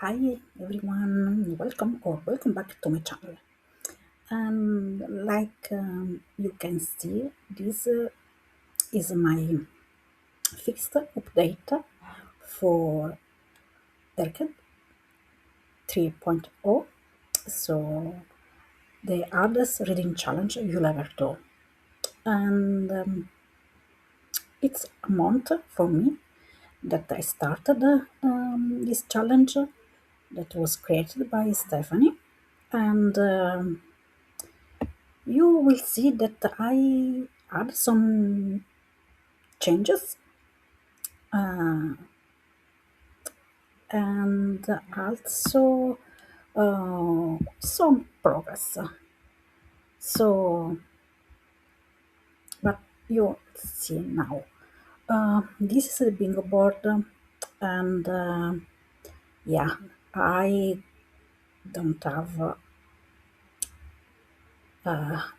Hi everyone, welcome back to my channel. And like you can see, this is my fixed update for Erket 3.0. So the hardest reading challenge you'll ever do, and it's a month for me that I started this challenge that was created by Stephanie, and you will see that I add some changes and also some progress. So, but you see now. This is the bingo board, and yeah, I don't have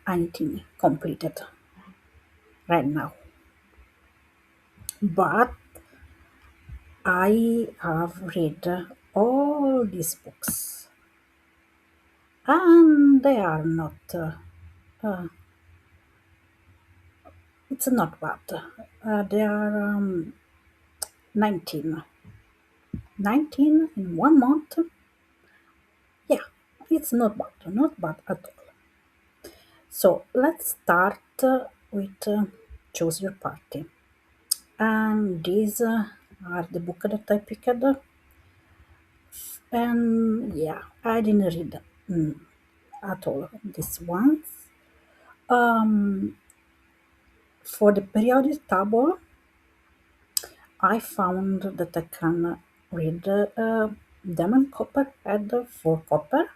anything completed right now, but I have read all these books, and they are not. Uh, it's not bad. They are 19. 19 in 1 month. Yeah, it's not bad. Not bad at all. So let's start with Choose Your Party. And these are the book that I picked. And yeah, I didn't read at all this ones. Um, for the periodic table, I found that I can read Demon Copperhead for Copper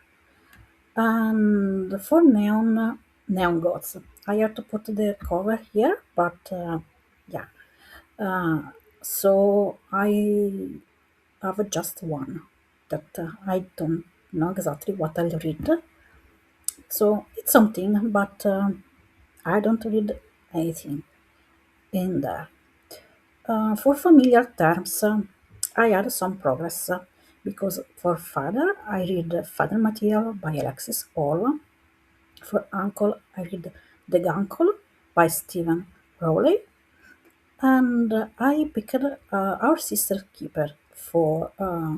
and for Neon Gods. I have to put the cover here, but yeah. Uh, so I have just one that I don't know exactly what I'll read. So it's something, but I don't read anything in there. For familiar terms, I had some progress because for father, I read Father Material by Alexis Hall. For uncle, I read The Gunkle by Stephen Rowley. And I picked Our Sister Keeper for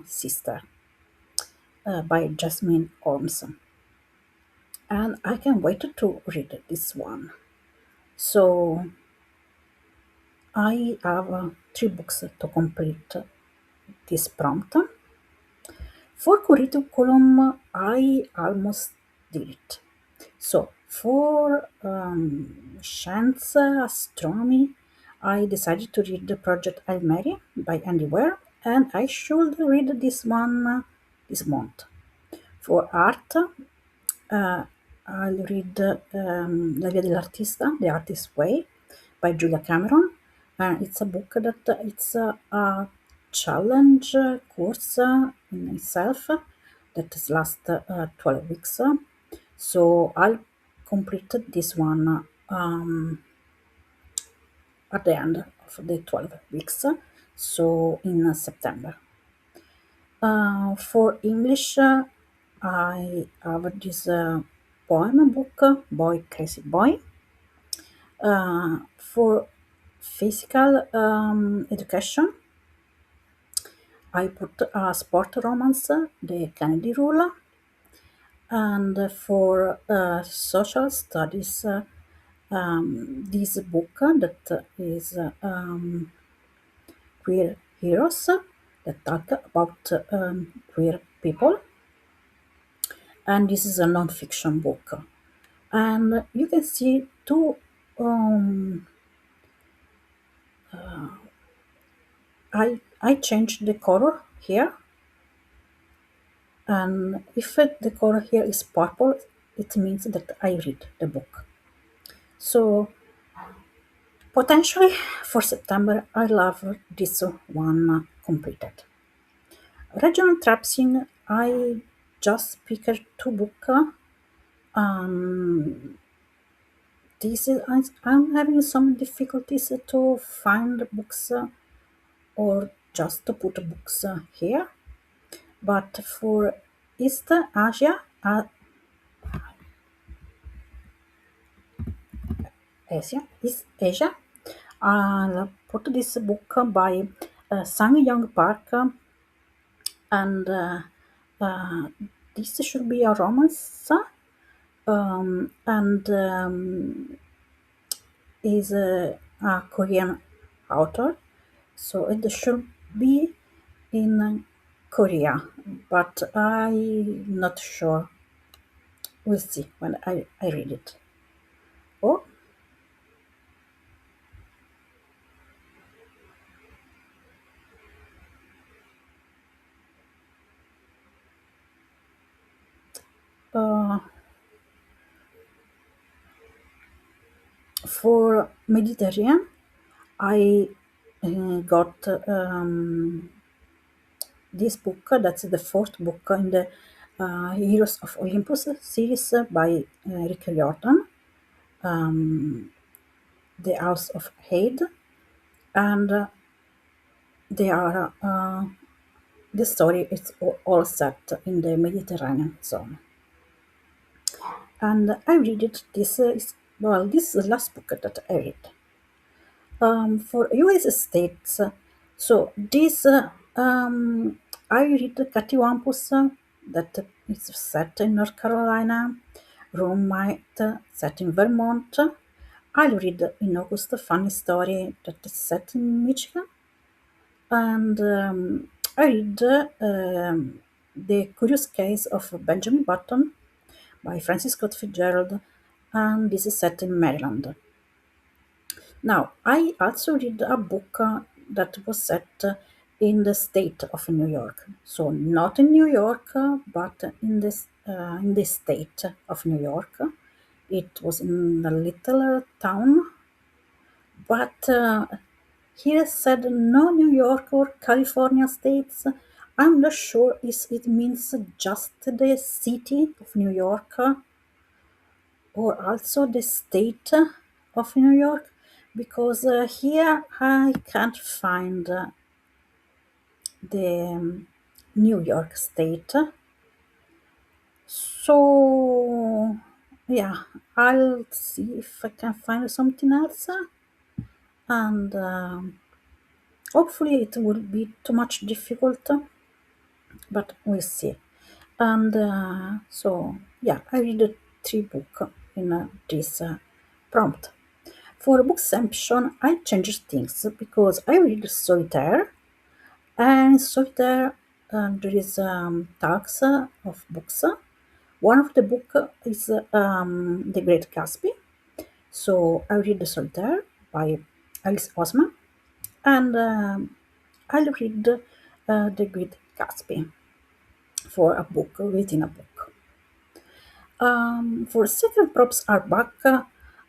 Sister by Jasmine Holmes. And I can wait to read this one. So I have three books to complete this prompt. For curriculum, I almost did it. So for science, astronomy, I decided to read the Project Hail Mary by Andy Weir, and I should read this one this month. For art, I'll read La Via dell'Artista, The Artist's Way by Julia Cameron. It's a book that it's a challenge course in itself that has last 12 weeks. So I'll complete this one at the end of the 12 weeks, so in September. For English, I have this poem book, Boy Crazy Boy. For physical education, I put a sport romance, The Kennedy Rule, and for social studies, this book that is Queer Heroes that talk about queer people, and this is a non-fiction book. And you can see two. Um, I changed the color here, and if the color here is purple, it means that I read the book. So potentially for September, I love this one completed. Regional Trapsing, I just picked two books. Um, this is I'm having some difficulties to find books or just to put books here. But for East Asia, East Asia, I'll put this book by Sang Young Park, and uh, this should be a romance, and is a Korean author, so it should be in Korea, but I'm not sure. We'll see when I read it. Oh, uh, for Mediterranean, I got this book. That's the fourth book in the Heroes of Olympus series by Rick Riordan, The House of Hade, and they are the story is all set in the Mediterranean zone. And I read it. This is the last book that I read. For US states, so this I read Catiwampus, that is set in North Carolina, Roommate set in Vermont. I'll read in August a funny story that is set in Michigan, and I read The Curious Case of Benjamin Button by Francis Scott Fitzgerald, and this is set in Maryland. Now, I also read a book that was set in the state of New York. So, not in New York, but in the state of New York. It was in a little town, but here said no New York or California states. I'm not sure if it means just the city of New York or also the state of New York, because here I can't find the New York state. So, yeah, I'll see if I can find something else, and hopefully it will be too much difficult, but we'll see. And so, yeah, I read the three book in this prompt. For book selection, I changed things because I read solitaire, and solitaire there is talks of books. One of the book is The Great Gatsby. So I read the solitaire by Alice Osman, and I'll read The Great Gatsby for a book within a book. For second props are back.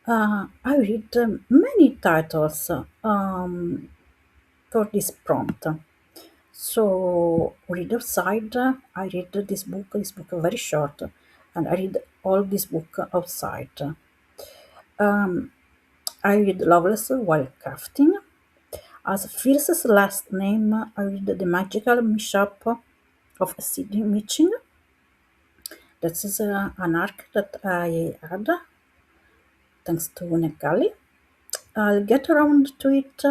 I read many titles for this prompt. So, reader side, I read this book very short, and I read all this book outside. I read Loveless while crafting. As Fierce's last name, I read The Magical Mishap of Sidney Mitching. That is an arc that I had thanks to Necali. I'll get around to it,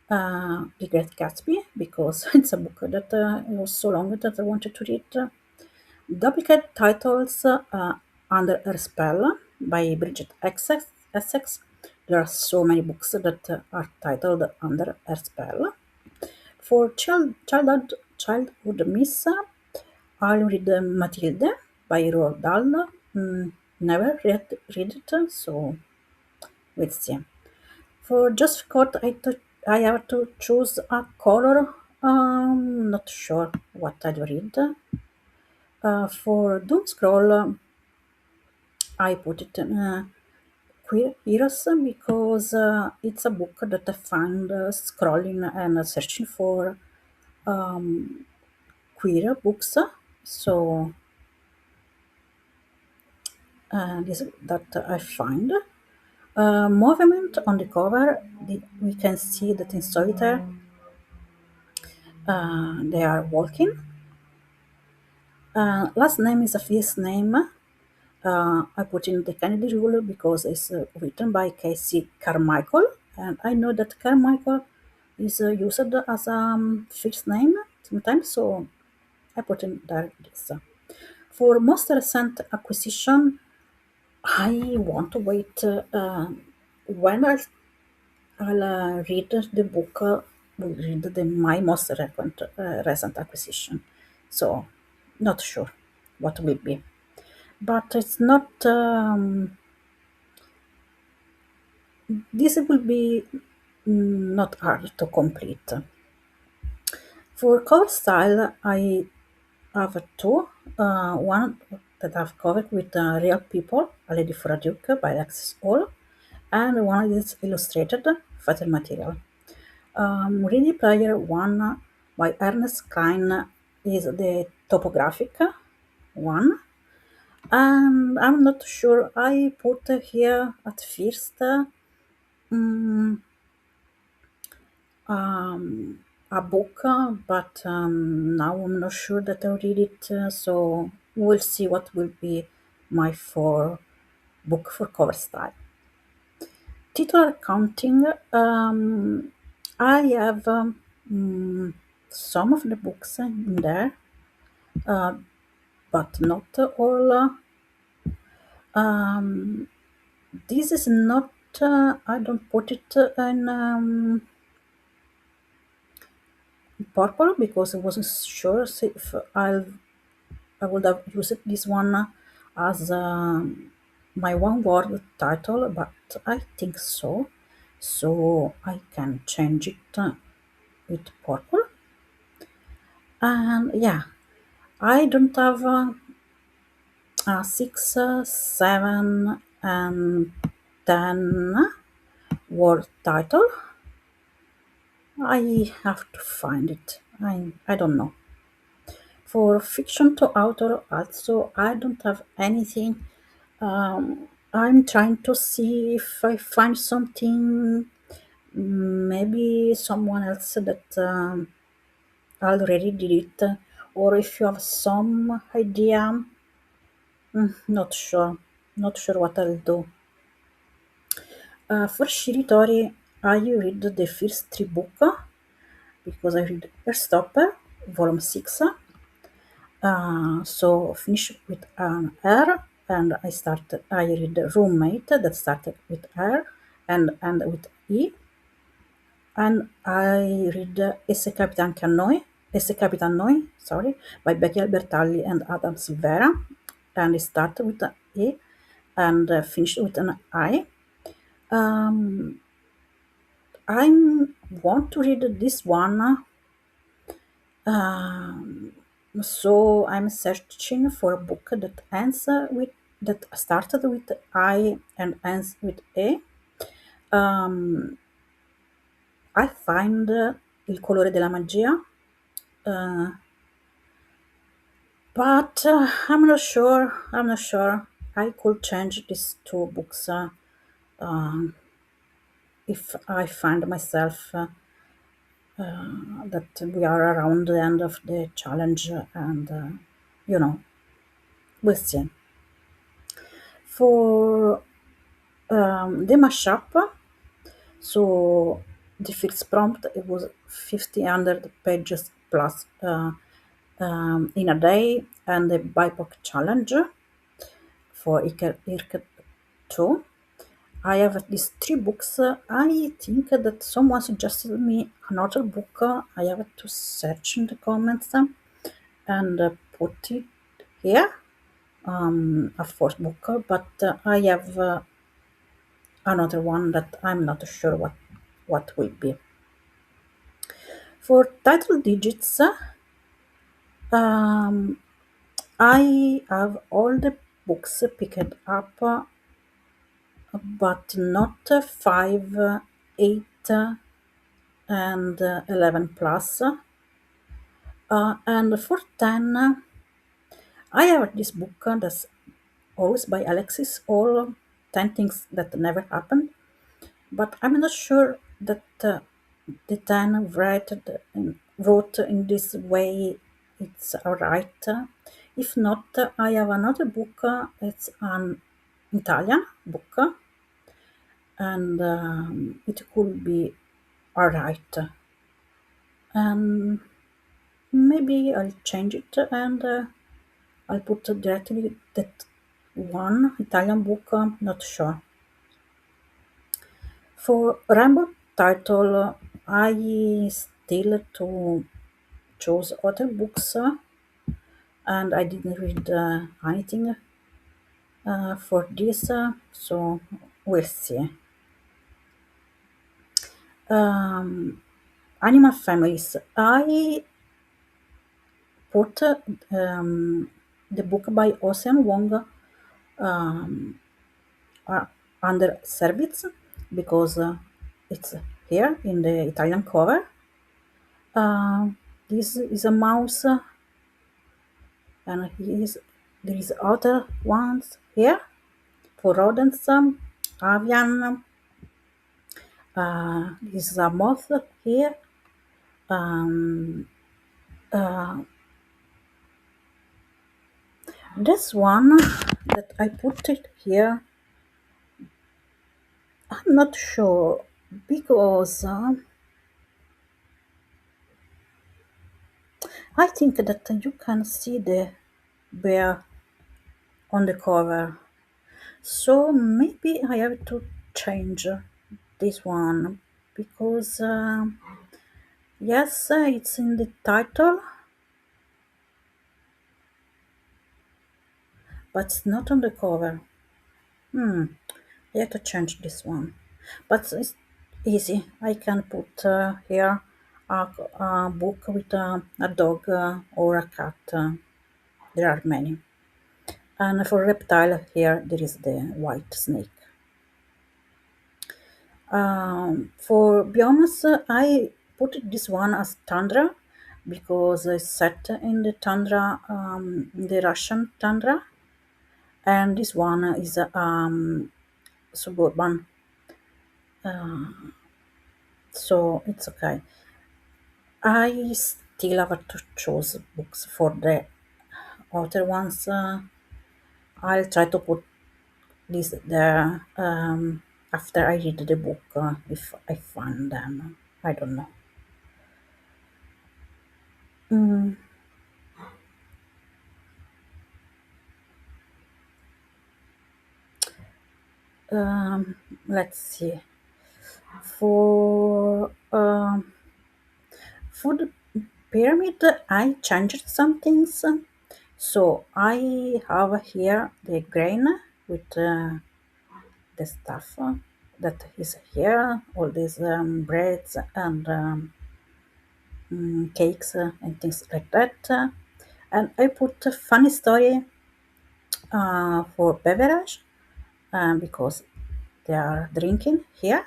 The Great Gatsby, because it's a book that was so long that I wanted to read. Duplicate titles Under Her Spell by Bridget Essex. There are so many books that are titled Under Her Spell. For childhood miss, I'll read Matilde by Roald Dahl. Never read it, so we'll see. For just cut, I have to choose a color. Not sure what I'd read. For Doom Scroll, I put it in Queer Heroes because it's a book that I find scrolling and searching for queer books. So this that I find. Movement on the cover, we can see that in solitaire they are walking, Last name is a first name. I put in the Kennedy rule because it's written by Casey Carmichael, and I know that Carmichael is used as a first name sometimes, so I put in there this. For most recent acquisition, I want to wait when I'll read the book, will read my most recent acquisition. So, not sure what will be. But it's not, this will be not hard to complete. For cover style, I have two. One that I've covered with real people, A Lady for a Duke by Alexis Hall, and one is illustrated, Fatal Material. Ready Player 1 by Ernest Klein is the topographic one, and I'm not sure I put here at first mm, a book, but now I'm not sure that I'll read it, so we'll see what will be my for book for cover style. Titular counting, I have some of the books in there, uh, but not all. Um, this is not, I don't put it in purple because I wasn't sure if I would have used this one as my one word title, but I think so. So I can change it with purple. And yeah, I don't have a 6, 7, and 10 word title. I have to find it. I don't know. For fiction to author, also, I don't have anything. I'm trying to see if I find something, maybe someone else that already did it, or if you have some idea. Not sure. Not sure what I'll do. For Shiritori, I read the first three books because I read Stopper, Volume 6. So finish with an R, and I read the Roommate that started with R and with E, and I read Esse Capitan Noi, sorry, by Becky Albertalli and Adam Silvera, and it started with an E and finished with an I. Um, I want to read this one, so I'm searching for a book that ends with that started with I and ends with A. Um, I find Il colore della magia, uh, but I'm not sure. I'm not sure. I could change these two books if I find myself that we are around the end of the challenge, and you know, we'll see. For the mashup, so the fixed prompt, it was 1,500 pages plus in a day, and the BIPOC challenge for IRC 2. I have these three books. I think that someone suggested me another book. I have to search in the comments and put it here, a fourth book, but I have another one that I'm not sure what will be. For title digits, um, I have all the books picked up, but not 5, 8, and 11 plus. And for 10, I have this book that's always by Alexis, all 10 things that never happened, but I'm not sure that the 10 wrote in this way it's alright. If not, I have another book. It's an Italian book, and it could be alright. And maybe I'll change it and I'll put directly that one Italian book. Not sure. For Rainbow title, I still to choose other books, and I didn't read anything for this, so we'll see. Um, Animal families. I put the book by Ocean Wong uh, under service because it's here in the Italian cover. Uh, this is a mouse, and there is other ones here for rodents, avian. This is a moth here. Um, uh, this one that I put it here, I'm not sure because I think that you can see the bear on the cover. So maybe I have to change this one because yes, it's in the title, but it's not on the cover. Hmm, I have to change this one, but it's easy. I can put here a book with a dog or a cat. There are many. And for reptile, here there is the white snake. For biomes, I put this one as tundra because it's set in the tundra, the Russian tundra, and this one is suburban, so it's okay. I still have to choose books for the other ones. I'll try to put this there after I read the book if I find them. I don't know. Mm, um, let's see. For for the pyramid, I changed some things. So I have here the grain with the stuff that is here, all these breads and cakes and things like that. And I put a funny story for beverage because they are drinking here.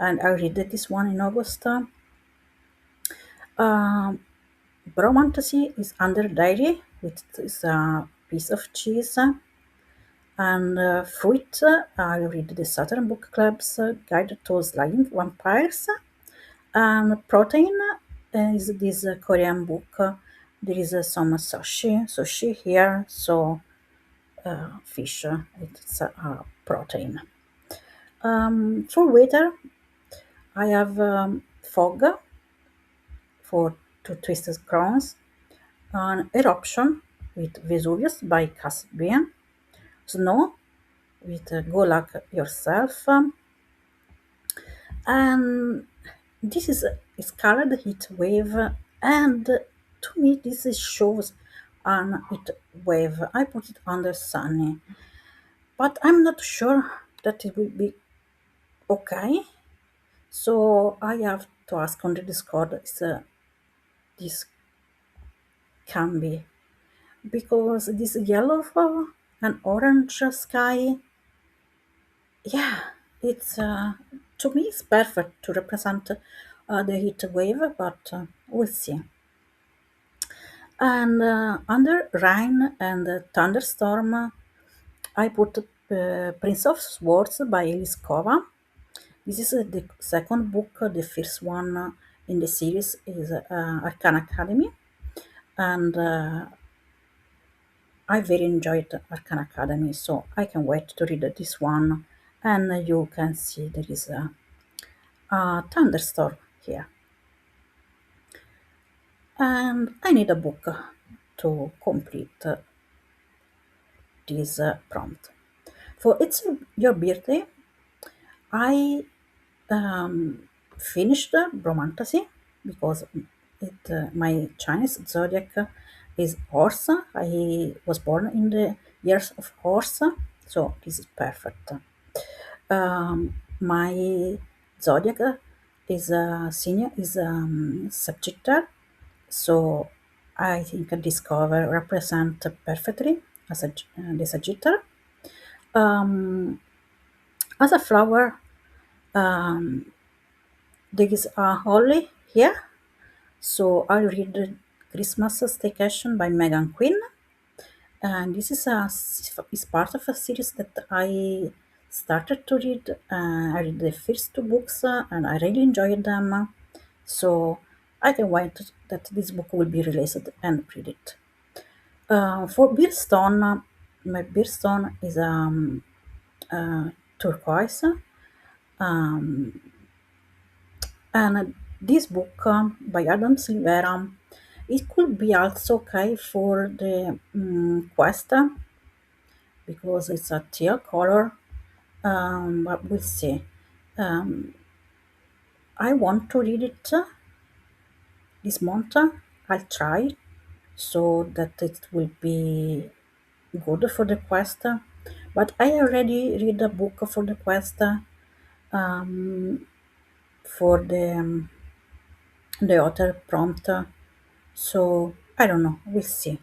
And I read this one in August. Um, Bromantasy is under dairy, which is a piece of cheese. And fruit, I read the Southern Book Club's Guide to Slaying Vampires. And protein is this Korean book. There is some sushi here, so fish, it's protein. For weather, I have fog for two twisted crowns, an eruption with Vesuvius by Caspian, snow with Go Luck Yourself, and this is a scarlet heat wave, and to me this shows an heat wave. I put it under sunny, but I'm not sure that it will be okay. So I have to ask on the Discord if this can be because this yellow and orange sky, yeah, it's to me it's perfect to represent the heat wave, but we'll see. And under rain and thunderstorm, I put Prince of Swords by Eliskova. This is the second book. The first one in the series is Arcana Academy, and I very enjoyed Arcane Academy, so I can wait to read this one. And you can see there is a thunderstorm here. And I need a book to complete this prompt. For It's Your Birthday, I finished Bromantasy because my Chinese zodiac is horse. I was born in the years of horse, so this is perfect. My zodiac is senior is Sagittarius, so I think this cover represent perfectly the Sagittarius. Um, as a flower, um, there is a holly here. So I read Christmas Staycation by Megan Quinn, and this is part of a series that I started to read. I read the first two books, and I really enjoyed them. So I can wait that this book will be released and read it. For Beerstone, my Beerstone is turquoise, um, and this book by Adam Silvera, it could be also okay for the quest because it's a teal color, but we'll see. Um, I want to read it this month. I'll try so that it will be good for the quest. But I already read a book for the quest um, for the author prompt. So I don't know. We'll see.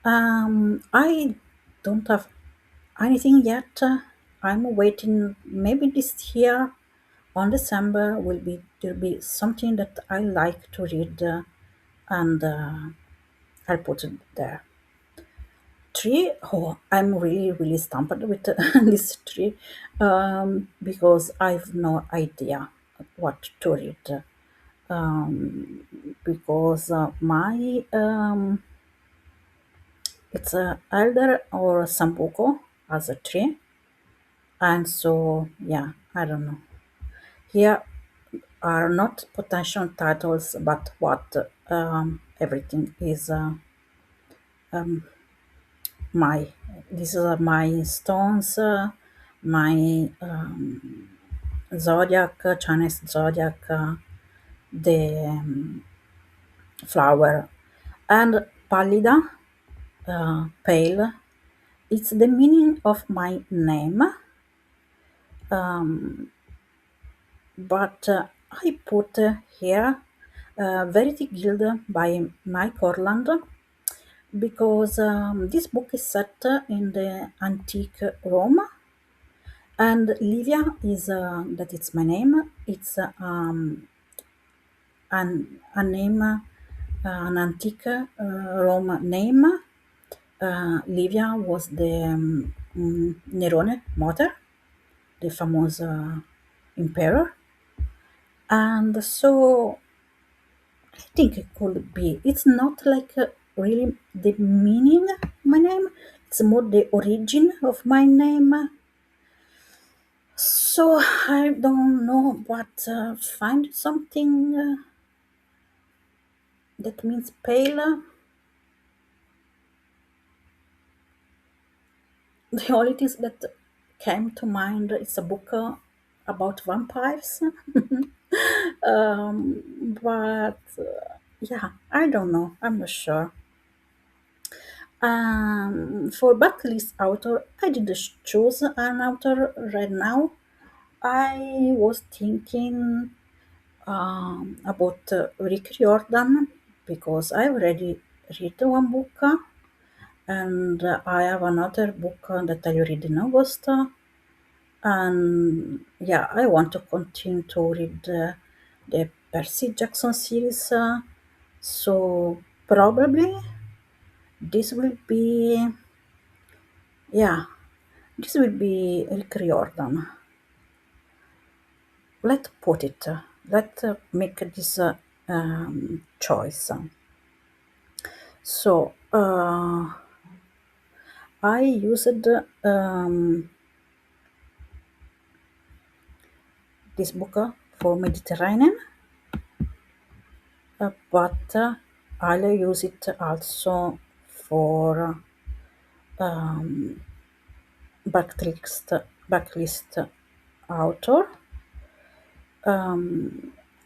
I don't have anything yet. I'm waiting. Maybe this year on December there'll be something that I like to read, and I'll put it there. Tree. Oh, I'm really stumped with this tree because I've no idea what to read. Because my it's a elder or sambuco as a tree, and so yeah, I don't know. Here are not potential titles, but what everything is my. These are my stones, my zodiac, Chinese zodiac, the flower, and pallida, pale. It's the meaning of my name, but I put here Verity Guild by Mike Orland because this book is set in the antique Rome, and Livia is that it's my name. It's a name, an antique Rome name. Livia was the Nerone mother, the famous emperor, and so I think it could be. It's not like really the meaning of my name. It's more the origin of my name. So I don't know, but find something that means pale. The only thing that came to mind is a book about vampires. But yeah, I don't know. I'm not sure. For backlist author, I didn't choose an author right now. I was thinking about Rick Riordan because I already read one book and I have another book that I read in August. And yeah, I want to continue to read the Percy Jackson series. So probably this will be, yeah, this will be Rick Riordan. Let's put it. Let's make this choice. So I used this book for Mediterranean, but I'll use it also for um, backlist author.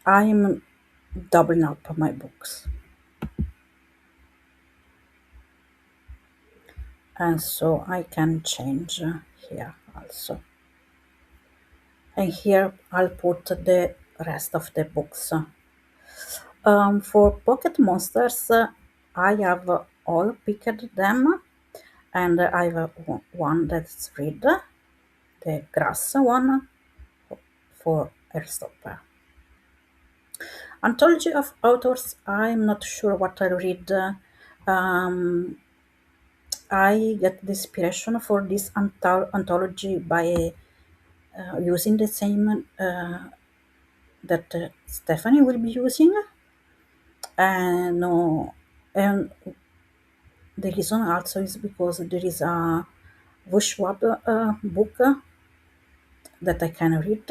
I'm doubling up my books, and so I can change here also. And here I'll put the rest of the books. For Pocket Monsters, I have all picked them, and I have one that's red, the grass one for Airstopper. Anthology of authors, I'm not sure what I'll read. Um, I get the inspiration for this anthology by using the same that Stephanie will be using. And no, and the reason also is because there is a Wushwab book that I can read,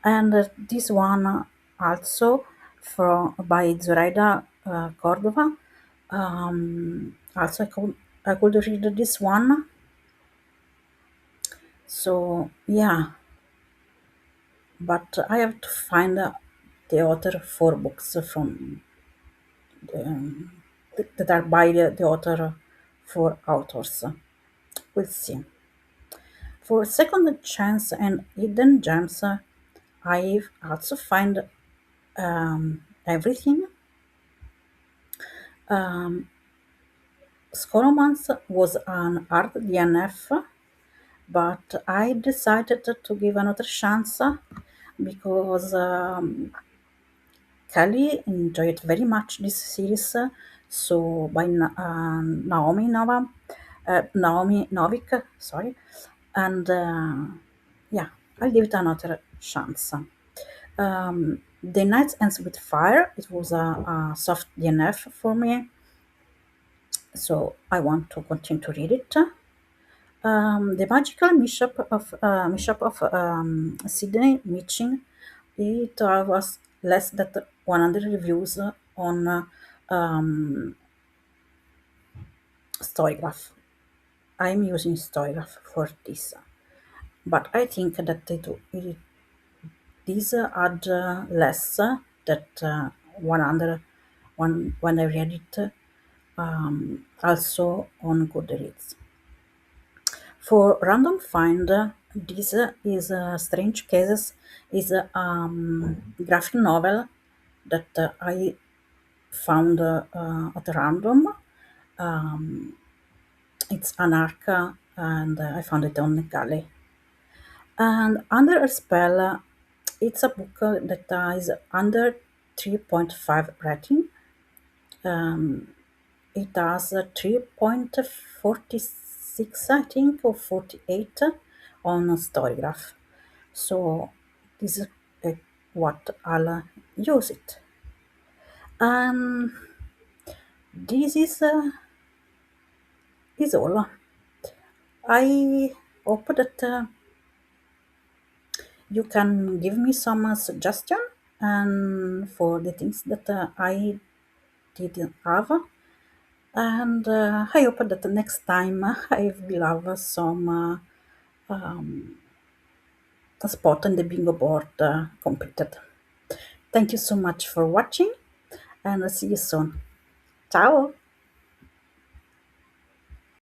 and this one also from by Zoraida Cordova. Also, I could read this one. So yeah, but I have to find the author for books from that are by the author for authors. We'll see. For second chance and hidden gems, I also find everything. Um, Scholomance was an art DNF, but I decided to give another chance because Kelly enjoyed very much this series. So by Naomi Novik, sorry, and yeah, I'll give it another chance. The Night Ends with Fire. It was a soft DNF for me, so I want to continue to read it. The Magical Mishap of Sydney Mitching. It was less than 100 reviews on Storygraph. I'm using Storygraph for this, but I think that these had less that 100 when I read it also on Goodreads. For random find, this is Strange Cases is a graphic novel that I found at random. It's an arc and I found it on Galley. And Under a Spell, it's a book that is under 3.5 rating. It has 3.46, I think, or 48 on Storygraph. So this is what I'll use it. Um, this is all. I hope that you can give me some suggestion and for the things that I didn't have. And I hope that the next time I will have some spot on the bingo board completed. Thank you so much for watching and see you soon. Ciao!